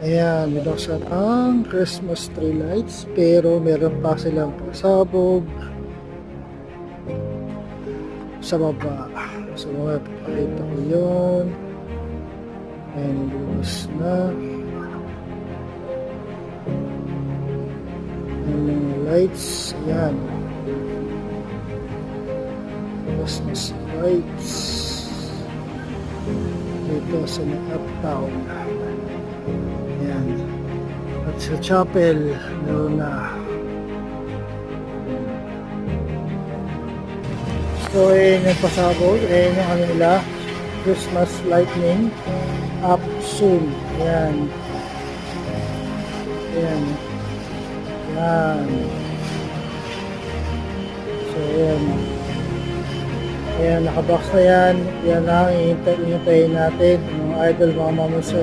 Ayan, binuksan ang Christmas tree lights pero meron pa silang pasabog sa baba. So, papakita ko yun. Ayan, bukas na. Ayan yung lights. Ayan. Christmas lights. Dito sa uptown. Ayan. At sa chapel, meron na. So, ayan yung pasabog. Ayan yung ano nila. Christmas lightning. Up soon. Ayan. Ayan. Ayan. So, ayan. Ayan, nakabox na yan. Yan lang, ihintayin natin. Mga idol, mga mamasoy.